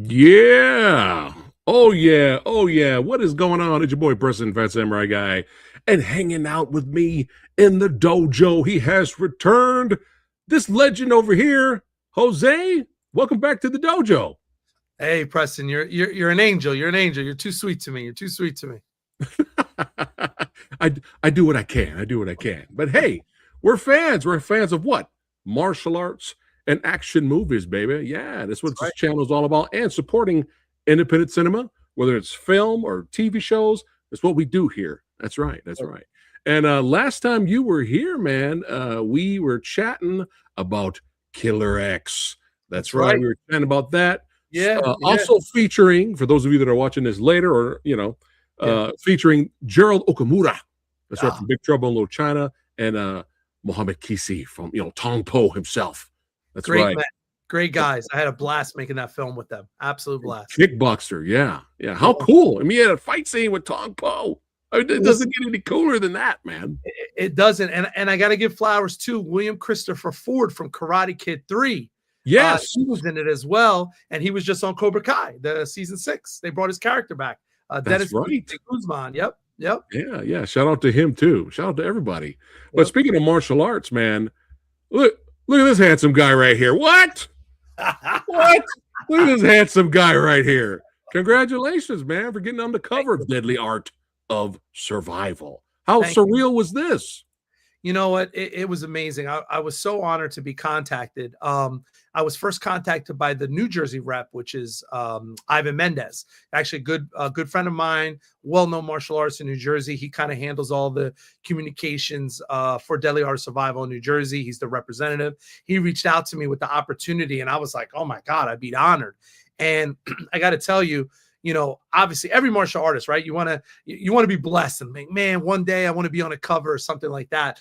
Yeah. Oh yeah. Oh yeah. What is going on? It's your boy Preston, Fat Samurai Guy, and hanging out with me in the dojo. He has returned. This legend over here, Jose. Welcome back to the dojo. Hey, Preston, you're an angel. You're an angel. You're too sweet to me. You're too sweet to me. I do what I can. I do what I can. But hey, we're fans. We're fans of what? Martial arts and action movies, baby. Yeah, that's what this channel is all about. And supporting independent cinema, whether it's film or TV shows, that's what we do here. That's right. That's right. And last time you were here, man, we were chatting about Killer X. That's right. We were chatting about that. Yeah. Also featuring, for those of you that are watching this later, or featuring Gerald Okamura. That's right, from Big Trouble in Little China, and Mohammed Kisi from Tong Po himself. That's great, right. Man. Great guys. I had a blast making that film with them. Absolute blast. Kickboxer, yeah. How cool. I mean, he had a fight scene with Tong Po. I mean, it doesn't get any cooler than that, man. It doesn't. And I got to give flowers to William Christopher Ford from Karate Kid 3. Yes. He was in it as well. And he was just on Cobra Kai, the season 6. They brought his character back. That's right. Guzman. Yep. Yeah. Shout out to him too. Shout out to everybody. Yep. But speaking of martial arts, man, look at this handsome guy right here. What? What? Look at this handsome guy right here. Congratulations, man, for getting on the cover of Deadly Art of Survival. How surreal was this? You know what? It was amazing. I was so honored to be contacted. I was first contacted by the New Jersey rep, which is Ivan Mendez, actually a good friend of mine, well-known martial artist in New Jersey. He kind of handles all the communications for Deadly Art of Survival in New Jersey. He's the representative. He reached out to me with the opportunity, and I was like, oh my God, I'd be honored. And I got to tell you, obviously every martial artist, right? You want to be blessed and think, man, one day I want to be on a cover or something like that.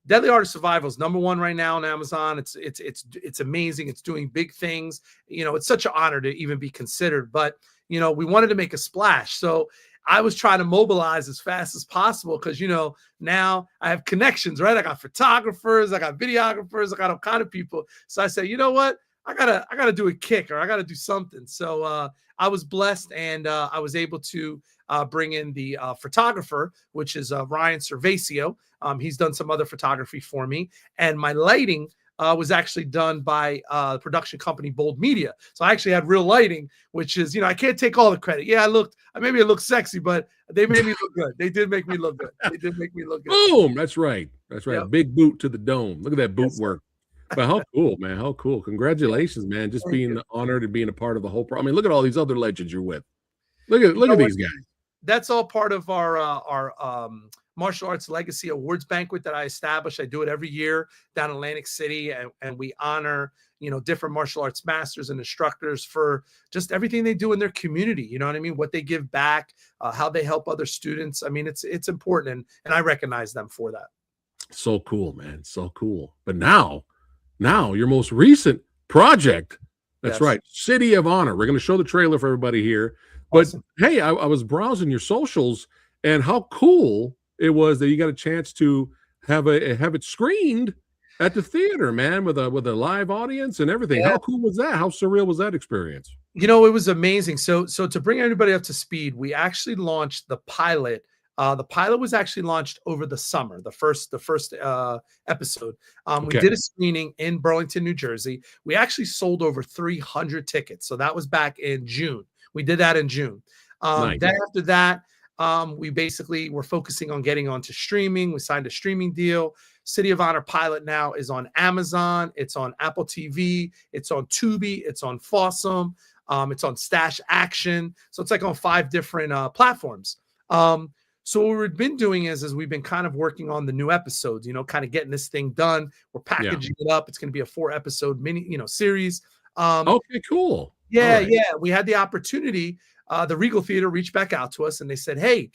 Deadly Art of Survival is #1 right now on Amazon. It's amazing. It's doing big things. It's such an honor to even be considered, but we wanted to make a splash. So I was trying to mobilize as fast as possible because, now I have connections, right? I got photographers, I got videographers, I got all kind of people. So I said, you know what? I gotta do a kick, or I gotta do something. So I was blessed, and I was able to bring in the photographer, which is Ryan Cervasio. He's done some other photography for me, and my lighting was actually done by the production company Bold Media. So I actually had real lighting, which is, I can't take all the credit. Yeah, maybe it looked sexy, but they made me look good. They did make me look good. Boom! That's right. Yep. Big boot to the dome. Look at that boot work. But how cool, man. How cool. Congratulations, man. Just being honored and being a part of the whole I mean, look at all these other legends you're with. Look at these guys. That's all part of our Martial Arts Legacy Awards banquet that I established. I do it every year down in Atlantic City, and we honor, different martial arts masters and instructors for just everything they do in their community. You know what I mean? What they give back, how they help other students. I mean, it's important, and I recognize them for that. So cool, man. So cool. But now your most recent project, that's right, City of Honor. We're going to show the trailer for everybody here. But awesome. Hey, I was browsing your socials, and how cool it was that you got a chance to have it screened at the theater, man, with a live audience and everything. Yeah. How cool was that? How surreal was that experience? It was amazing. So to bring everybody up to speed, we actually launched the pilot. The pilot was actually launched over the summer, the first episode. We did a screening in Burlington, New Jersey. We actually sold over 300 tickets. So that was back in June. We did that in June. Nice. Then after that, we basically were focusing on getting onto streaming. We signed a streaming deal. City of Honor pilot now is on Amazon. It's on Apple TV. It's on Tubi. It's on Fawsome. It's on Stash Action. So it's like on 5 different platforms. So what we've been doing is we've been kind of working on the new episodes, kind of getting this thing done. We're packaging it up. It's going to be a 4-episode mini, series. Okay, cool. Yeah. We had the opportunity. The Regal Theater reached back out to us, and they said, hey,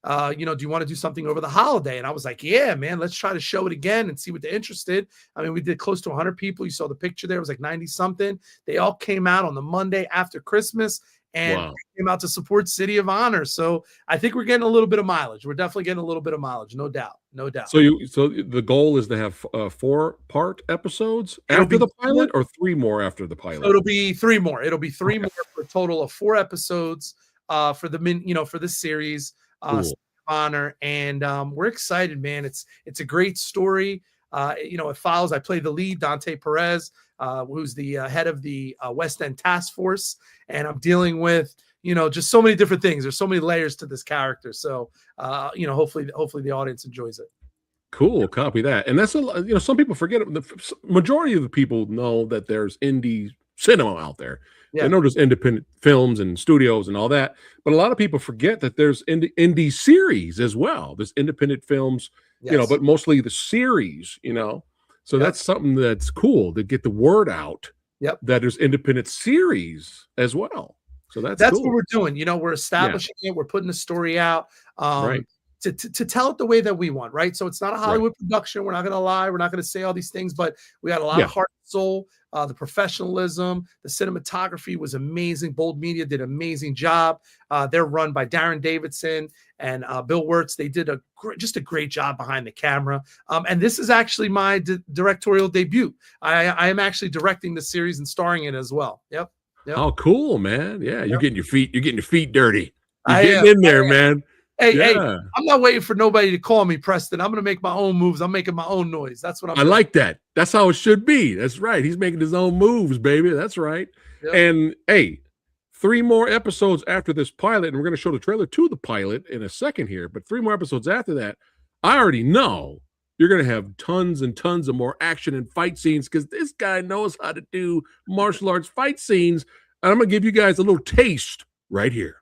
do you want to do something over the holiday? And I was like, yeah, man, let's try to show it again and see what they're interested. I mean, we did close to 100 people. You saw the picture there. It was like 90 something. They all came out on the Monday after Christmas. and Wow. came out to support City of Honor. So I think we're getting a little bit of mileage. We're definitely getting a little bit of mileage, no doubt, no doubt. So the goal is to have 4-part episodes It'll after be the pilot, or 3 more after the pilot? So it'll be 3 more. It'll be 3 more for a total of 4 episodes for for this series, Cool. City of Honor, and we're excited, man. It's a great story. It follows. I play the lead, Dante Perez, who's the head of the West End Task Force, and I'm dealing with just so many different things. There's so many layers to this character. So hopefully the audience enjoys it. Cool, copy that. And that's some people forget it. The majority of the people know that there's indie cinema out there. Yeah. They know there's independent films and studios and all that, but a lot of people forget that there's indie series as well. There's independent films, Yes. but mostly the series, So Yep. that's something that's cool to get the word out. Yep. That there's independent series as well. So that's cool. what we're doing. We're establishing it. We're putting the story out. Right. To tell it the way that we want, right? So it's not a Hollywood production. We're not going to lie. We're not going to say all these things, but we got a lot of heart and soul. The professionalism, the cinematography was amazing. Bold Media did an amazing job. They're run by Darren Davidson and Bill Wirtz. They did just a great job behind the camera. And this is actually my directorial debut. I am actually directing the series and starring in it as well. Yep. Oh, cool, man. Yeah, you're getting your feet dirty. You're I getting am. in there, man. Hey, I'm not waiting for nobody to call me, Preston. I'm going to make my own moves. I'm making my own noise. That's what I'm doing. Like that. That's how it should be. That's right. He's making his own moves, baby. That's right. Yep. And hey, 3 more episodes after this pilot, and we're going to show the trailer to the pilot in a second here, but 3 more episodes after that, I already know you're going to have tons and tons of more action and fight scenes because this guy knows how to do martial arts fight scenes. And I'm going to give you guys a little taste right here.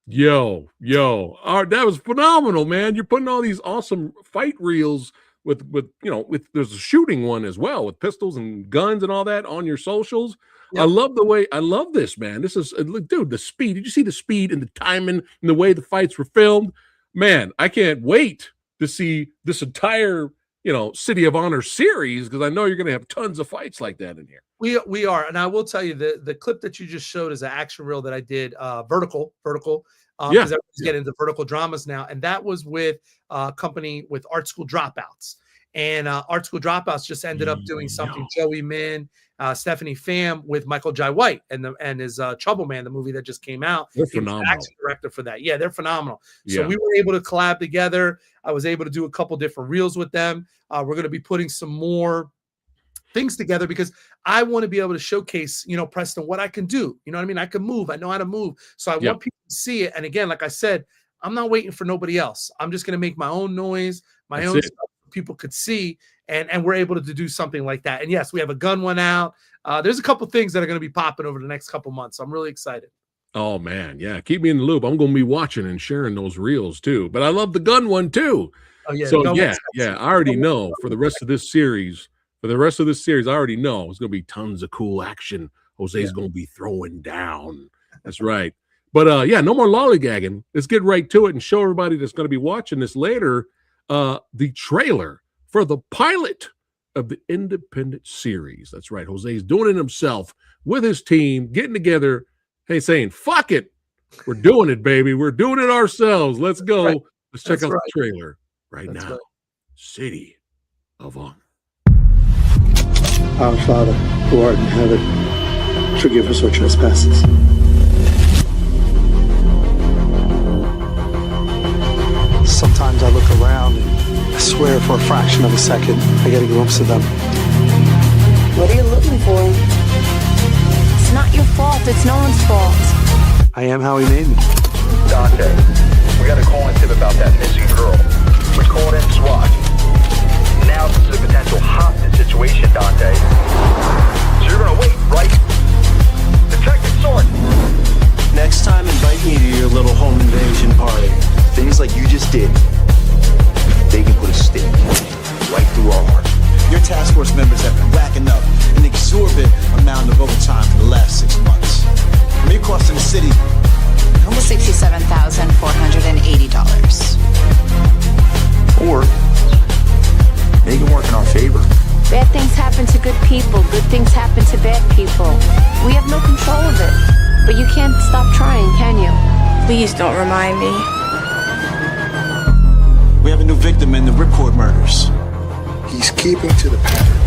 Yo, that was phenomenal, man. You're putting all these awesome fight reels with there's a shooting one as well with pistols and guns and all that on your socials. Yep. I love this, man. This is, dude, the speed. Did you see the speed and the timing and the way the fights were filmed? Man, I can't wait to see this entire, City of Honor series because I know you're going to have tons of fights like that in here. We are, and I will tell you the clip that you just showed is an action reel that I did, vertical. Because everybody's getting into vertical dramas now, and that was with a company with Art School Dropouts, and Art School Dropouts just ended up doing something. Joey Min, Stephanie Pham with Michael Jai White and his Trouble Man, the movie that just came out. They're phenomenal. Action director for that. Yeah, they're phenomenal. Yeah. So we were able to collab together. I was able to do a couple different reels with them. We're going to be putting some more things together because I want to be able to showcase, Preston, what I can do. You know what I mean? I can move. I know how to move. So I want people to see it. And again, like I said, I'm not waiting for nobody else. I'm just going to make my own noise, my own stuff people could see. And we're able to do something like that. And yes, we have a gun one out. There's a couple things that are going to be popping over the next couple months. So I'm really excited. Oh, man. Yeah. Keep me in the loop. I'm going to be watching and sharing those reels too. But I love the gun one too. Oh, yeah. So I already know for the rest of this series, I already know it's going to be tons of cool action. Jose's going to be throwing down. That's right. But no more lollygagging. Let's get right to it and show everybody that's going to be watching this later the trailer for the pilot of the independent series. That's right. Jose's doing it himself with his team, getting together, saying, fuck it. We're doing it, baby. We're doing it ourselves. Let's go. Right. Let's check out the trailer now. Right. City of Honor. Our Father, who art in heaven, forgive us our trespasses. Sometimes I look around and I swear for a fraction of a second I get a glimpse of them. What are you looking for? It's not your fault. It's no one's fault. I am how he made me. Dante, we got a call in tip about that missing girl. We called in SWAT. Now this is a potential hostage situation, Dante. So you're gonna wait, right? Detective Sword. city. $67,480. Or make it work in our favor. Bad things happen to good people. Good things happen to bad people. We have no control of it. But you can't stop trying, can you? Please don't remind me. We have a new victim in the Ripcord murders. He's keeping to the pattern.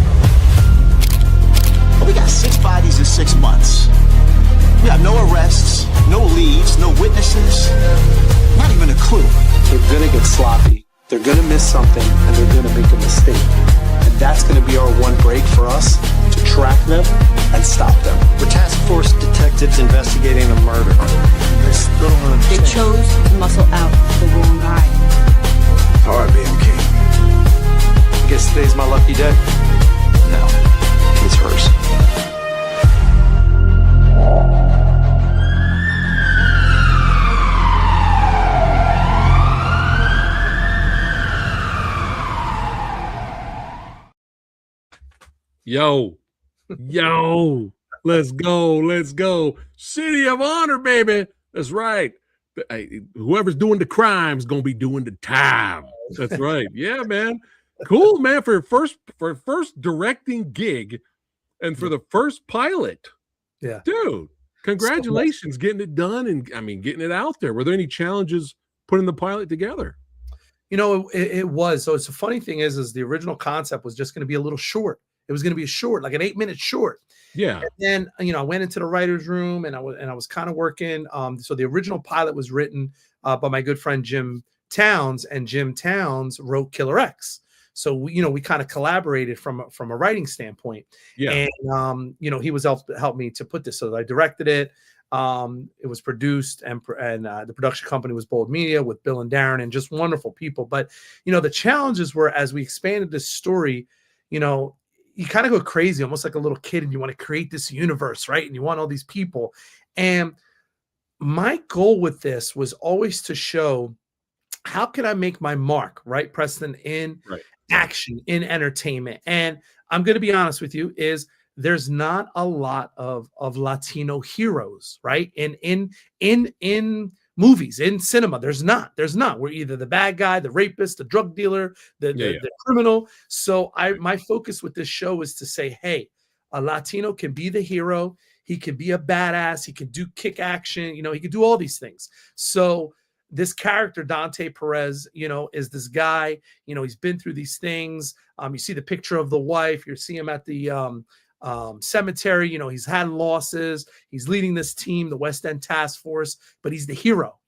But we got 6 bodies in 6 months. We have no arrests, no leads, no witnesses, not even a clue. They're gonna get sloppy. They're gonna miss something, and they're gonna make a mistake. And that's gonna be our one break for us to track them and stop them. We're task force detectives investigating a murder. I still don't They understand. chose to muscle out the wrong guy. All right, BMK. I guess today's my lucky day. No, it's hers. Yo, let's go. City of Honor, baby. That's right. Hey, whoever's doing the crime's gonna be doing the time. That's right. Yeah, man. Cool, man. For your first directing gig and for the first pilot. Yeah. Dude, congratulations getting it done and getting it out there. Were there any challenges putting the pilot together? You know, it was. So it's the funny thing is the original concept was just going to be a little short. It was going to be a short, like an 8-minute short. Yeah. And then, I went into the writer's room and I was kind of working. So the original pilot was written by my good friend Jim Towns, and Jim Towns wrote Killer X. So we kind of collaborated from a writing standpoint. Yeah. And he was helped me to put this. So I directed it. It was produced and the production company was Bold Media with Bill and Darren and just wonderful people. But the challenges were, as we expanded this story, you kind of go crazy, almost like a little kid, and you want to create this universe, right? And you want all these people. And my goal with this was always to show, how can I make my mark, right, Preston, in action, in entertainment? And I'm going to be honest with you, is there's not a lot of Latino heroes, right? In movies, in cinema, there's not. We're either the bad guy, the rapist, the drug dealer, the criminal. So my focus with this show is to say, hey, a Latino can be the hero. He can be a badass. He can do kick action. He can do all these things. So this character, Dante Perez, is this guy. He's been through these things. You see the picture of the wife. You see him at the cemetery. He's had losses. He's leading this team, the West End Task Force, but he's the hero.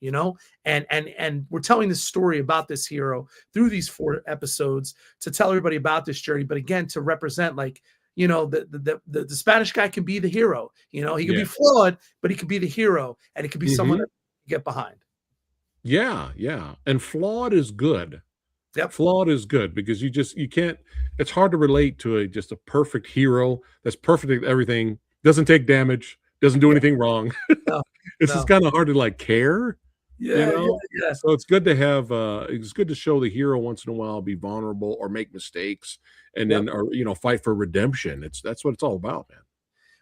And we're telling this story about this hero through these 4 episodes to tell everybody about this journey. But again, to represent, like, the Spanish guy can be the hero. He can be flawed, but he can be the hero, and it can be someone that you get behind. Yeah. And flawed is good. Yep. Flawed is good because you can't, it's hard to relate to just a perfect hero that's perfect at everything, doesn't take damage, doesn't do anything wrong. It's just kind of hard to like care. Yeah. So it's good to have it's good to show the hero once in a while be vulnerable or make mistakes and then fight for redemption. That's what it's all about, man.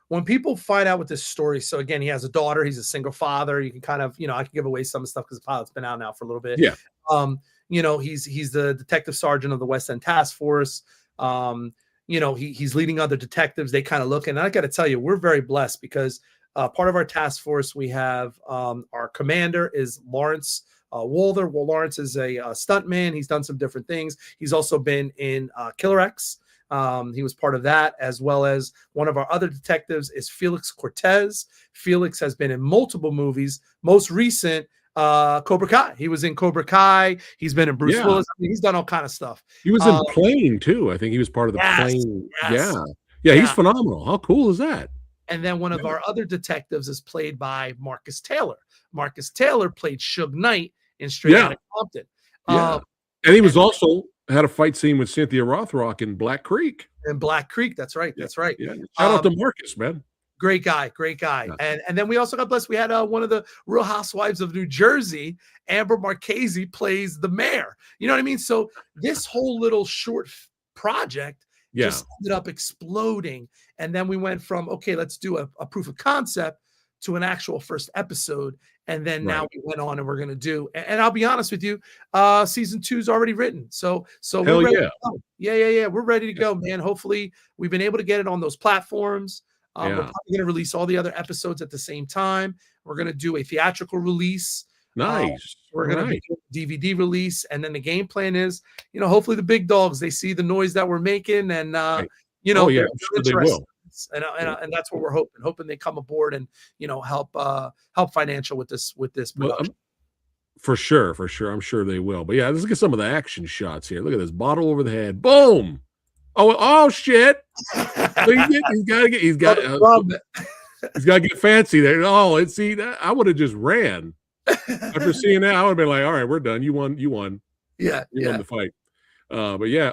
When people find out with this story, so again, he has a daughter, he's a single father. You can kind of, I can give away some stuff because the pilot's been out now for a little bit. Yeah. He's the detective sergeant of the West End Task Force. He's leading other detectives. They kind of look, and I got to tell you, we're very blessed because part of our task force, we have our commander is Lawrence Walther. Well, Lawrence is a stuntman. He's done some different things. He's also been in Killer X. He was part of that, as well as one of our other detectives is Felix Cortez. Felix has been in multiple movies. Most recent, Cobra Kai. He was in Cobra Kai. He's been in Bruce Willis. He's done all kind of stuff. He was in Plane too. I think he was part of the Plane. Yes. Yeah. He's phenomenal. How cool is that? And then one of our other detectives is played by Marcus Taylor. Marcus Taylor played Suge Knight in Straight Outta Compton. And he was also had a fight scene with Cynthia Rothrock in Black Creek. In Black Creek, that's right. That's right. Yeah. Shout out to Marcus, man. Great guy. Yeah. And then we also got blessed. We had one of the Real Housewives of New Jersey, Amber Marchese, plays the mayor. You know what I mean? So this whole little short project just ended up exploding. And then we went from, okay, let's do a proof of concept to an actual first episode. And then now Right. we went on and we're going to do, and I'll be honest with you, season 2 is already written. So Hell we're ready yeah. to go. Yeah. We're ready to go, man. Hopefully we've been able to get it on those platforms. We're Yeah. probably going to release all the other episodes at the same time. We're going to do a theatrical release. Nice. We're going Right. to do a DVD release. And then the game plan is, hopefully the big dogs, they see the noise that we're making and, Right. they're I'm sure they interested. will. And that's what we're hoping they come aboard and, help financial with this Well, production. for sure. I'm sure they will. But yeah, let's get some of the action shots here. Look at this bottle over the head. Boom. Oh shit. He's got to get fancy there. Oh, and see that I would have just ran. After seeing that, I would have been like, all right, we're done. You won. Yeah. You won the fight. But yeah,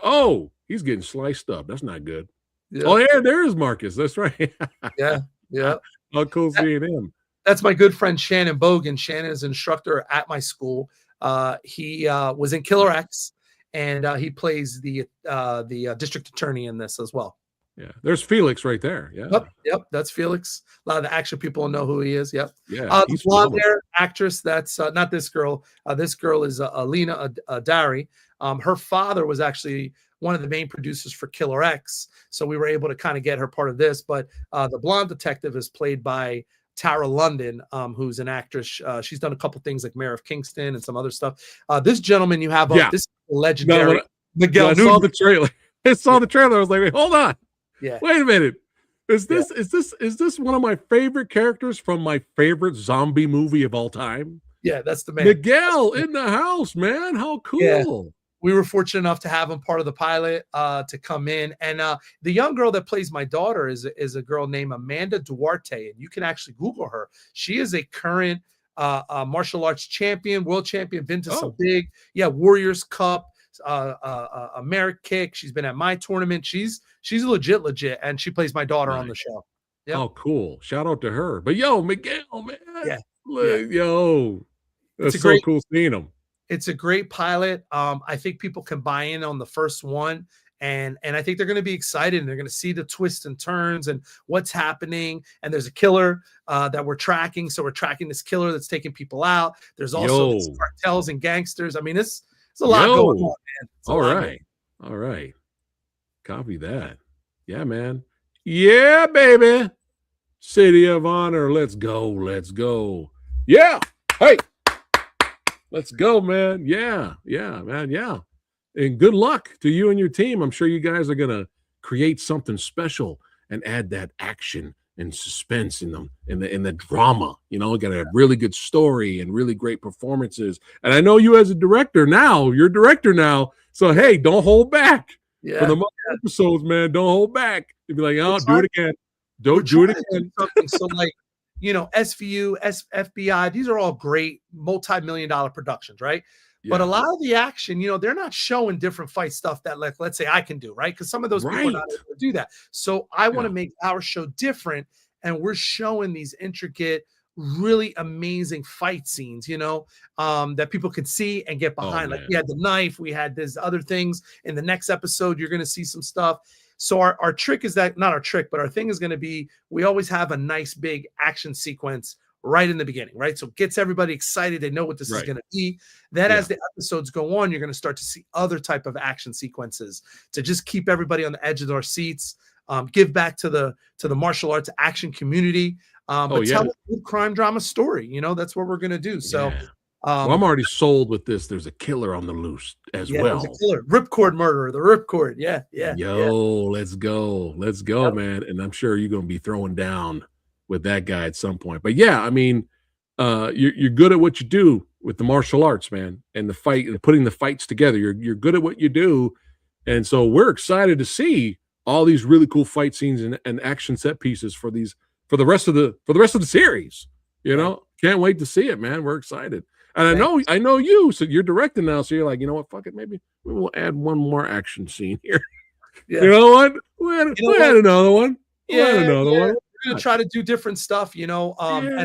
he's getting sliced up. That's not good. Yeah. Oh, there is Marcus. That's right. Yeah. How cool seeing him. That's my good friend Shannon Bogan. Shannon is an instructor at my school. He was in Killer X, and he plays the district attorney in this as well. Yeah, there's Felix right there. Yeah. Yep, that's Felix. A lot of the action people know who he is. Yep. Yeah. The blonde hair actress, that's not this girl. This girl is Alina Dari. Her father was actually one of the main producers for Killer X, so we were able to kind of get her part of this. But the blonde detective is played by Tara London, who's an actress. She's done a couple things like Mayor of Kingston and some other stuff. This gentleman you have up, this is legendary Miguel. I saw the trailer. I was like, wait, hold on. Yeah. Wait a minute. Is this one of my favorite characters from my favorite zombie movie of all time? Yeah, that's the man. Miguel in the house, man. How cool. Yeah. We were fortunate enough to have him part of the pilot to come in. And the young girl that plays my daughter is a girl named Amanda Duarte. And you can actually Google her. She is a current martial arts champion, world champion, been to some big, Warriors Cup, American Kick. She's been at my tournament. She's legit. And she plays my daughter on the show. Yep. Oh, cool. Shout out to her. But Miguel, man. Yeah. That's so cool seeing him. It's a great pilot. I think people can buy in on the first one, and I think they're going to be excited, and they're going to see the twists and turns and what's happening. And there's a killer that we're tracking, so we're tracking this killer that's taking people out. There's also these cartels and gangsters. I mean, it's a lot going on, man. All right. Copy that. Yeah, man. Yeah, baby. City of Honor. Let's go. Yeah. Hey. Let's go, man. Yeah, man. Yeah. And good luck to you and your team. I'm sure you guys are going to create something special and add that action and suspense in the drama. Got a really good story and really great performances. And I know you as a director now, you're a director now. So, hey, don't hold back. Yeah. For the episodes, man, don't hold back. You'd be like, do it again. Don't do it again. So like, SVU, FBI, these are all great multi-million-dollar productions, right? Yeah. But a lot of the action, they're not showing different fight stuff that, like, let's say I can do, right? Because some of those people are not able to do that. So I want to make our show different, and we're showing these intricate, really amazing fight scenes, that people can see and get behind. Like we had the knife, we had these other things. In the next episode, you're going to see some stuff. So our trick is that, not our trick, but our thing is going to be, we always have a nice big action sequence right in the beginning, right? So it gets everybody excited. They know what this is going to be. Then as the episodes go on, you're going to start to see other type of action sequences to just keep everybody on the edge of their seats, give back to the martial arts action community, but tell a good crime drama story. That's what we're going to do. So I'm already sold with this. There's a killer on the loose as well. There's a killer. Ripcord murderer, the Ripcord. Yeah. Let's go, man. And I'm sure you're going to be throwing down with that guy at some point. But yeah, I mean, you're good at what you do with the martial arts, man, and the fight and putting the fights together. You're good at what you do. And so we're excited to see all these really cool fight scenes and action set pieces for the rest of the series. Can't wait to see it, man. We're excited. And I know you, so you're directing now. So you're like, you know what? Fuck it. Maybe we will add one more action scene here. Yeah. You know what? We had another one. We're going to try to do different stuff, and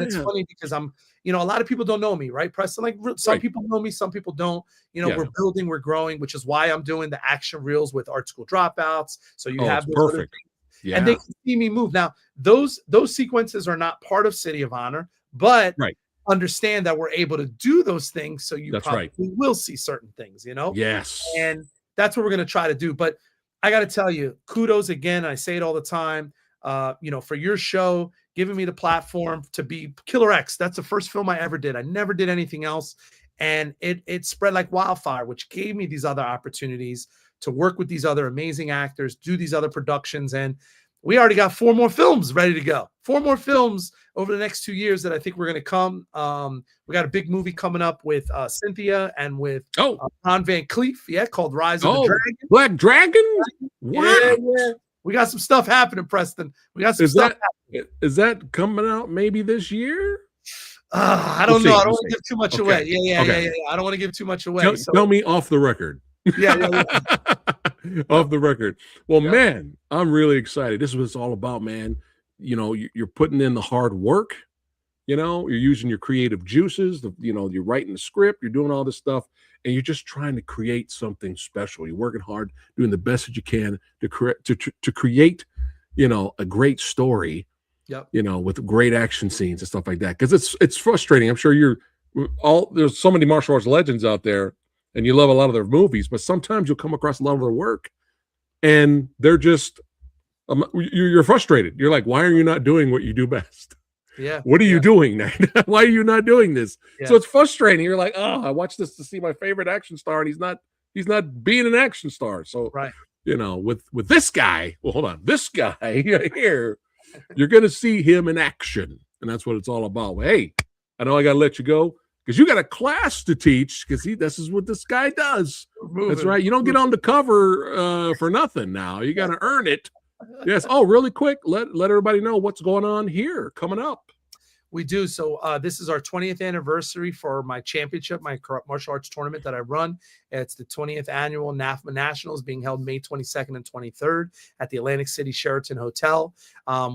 it's funny because I'm, a lot of people don't know me, right, Preston? Like some people know me, some people don't. We're building, we're growing, which is why I'm doing the action reels with Art School Dropouts. So you have those perfect. Yeah. and they can see me move. Now, those sequences are not part of City of Honor, but Right. understand that we're able to do those things, so you That's probably right. will see certain things, you know? Yes. And that's what we're going to try to do. But I got to tell you, kudos again. I say it all the time, for your show, giving me the platform to be Killer X. That's the first film I ever did. I never did anything else. And it spread like wildfire, which gave me these other opportunities to work with these other amazing actors, do these other productions. And we already got 4 more films ready to go. 4 more films over the next 2 years that I think we're going to come. We got a big movie coming up with Cynthia and with Ron Van Cleef, called Rise of the Dragon. Black Dragon? Wow. Yeah. We got some stuff happening, Preston. We got some stuff happening. Is that coming out maybe this year? I don't know. I don't want to give too much away. Yeah. I don't want to give too much away. Tell me off the record. Yeah. Off the record. Well, man, I'm really excited. This is what it's all about, man. You're putting in the hard work. You're using your creative juices. You're writing the script. You're doing all this stuff, and you're just trying to create something special. You're working hard, doing the best that you can to create, a great story. Yep. With great action scenes and stuff like that. Because it's frustrating. I'm sure there's so many martial arts legends out there, and you love a lot of their movies, but sometimes you'll come across a lot of their work, and they're just you're frustrated. You're like, why are you not doing what you do best? Yeah. What are you doing now? Why are you not doing this? Yeah. So it's frustrating. You're like, I watched this to see my favorite action star, and he's not being an action star. So right. With this guy, well, hold on, this guy here, you're gonna see him in action, and that's what it's all about. Hey, I know I gotta let you go because you got a class to teach, because this is what this guy does. That's right. You don't get on the cover for nothing now. You got to earn it. Yes. Oh, really quick. Let everybody know what's going on here coming up. We do. So this is our 20th anniversary for my championship, my martial arts tournament that I run. It's the 20th annual NAFMA Nationals, being held May 22nd and 23rd at the Atlantic City Sheraton Hotel.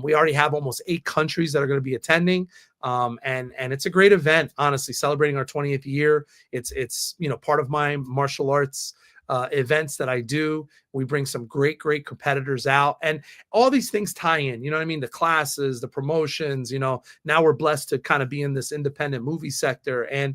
We already have almost 8 countries that are going to be attending. And it's a great event, honestly, celebrating our 20th year. It's part of my martial arts events that I do. We bring some great competitors out, and all these things tie in, you know what I mean? The classes, the promotions, now we're blessed to kind of be in this independent movie sector. And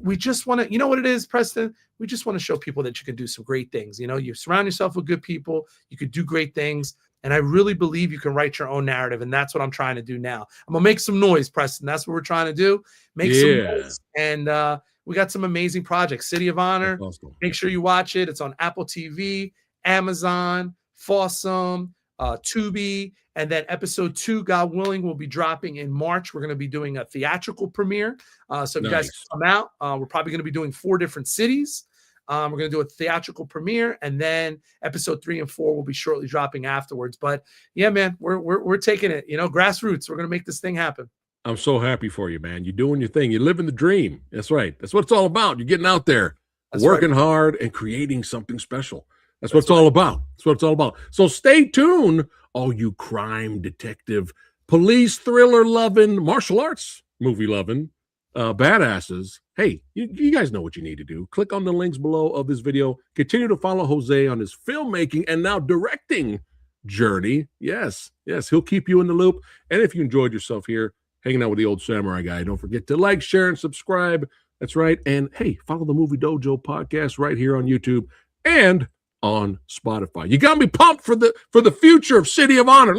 we just want to, you know what it is, Preston? We just want to show people that you can do some great things. You surround yourself with good people, you could do great things. And I really believe you can write your own narrative. And that's what I'm trying to do now. I'm going to make some noise, Preston. That's what we're trying to do. Make some noise. And we got some amazing projects. City of Honor. Awesome. Make sure you watch it. It's on Apple TV, Amazon, PhatSam, Tubi. And then episode 2, God willing, will be dropping in March. We're going to be doing a theatrical premiere. So if you guys come out, we're probably going to be doing 4 different cities. We're going to do a theatrical premiere, and then episode 3 and 4 will be shortly dropping afterwards. But yeah, man, we're taking it, grassroots. We're going to make this thing happen. I'm so happy for you, man. You're doing your thing. You're living the dream. That's right. That's what it's all about. You're getting out there, working hard, and creating something special. That's what it's all about. That's what it's all about. So stay tuned, all you crime detective, police thriller loving, martial arts movie loving badasses. Hey, you guys know what you need to do. Click on the links below of this video. Continue to follow Jose on his filmmaking and now directing journey. Yes, he'll keep you in the loop. And if you enjoyed yourself here, hanging out with the old samurai guy, don't forget to like, share, and subscribe. That's right. And hey, follow the Movie Dojo podcast right here on YouTube and on Spotify. You got me pumped for the future of City of Honor.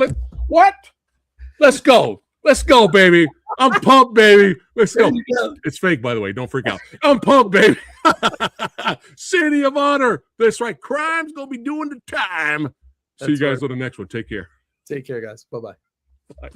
What? Let's go. Let's go, baby. I'm pumped, baby. Let's go. It's fake, by the way. Don't freak out. I'm pumped, baby. City of Honor. That's right. Crime's going to be doing the time. See you guys on the next one. Take care. Take care, guys. Bye-bye. Bye.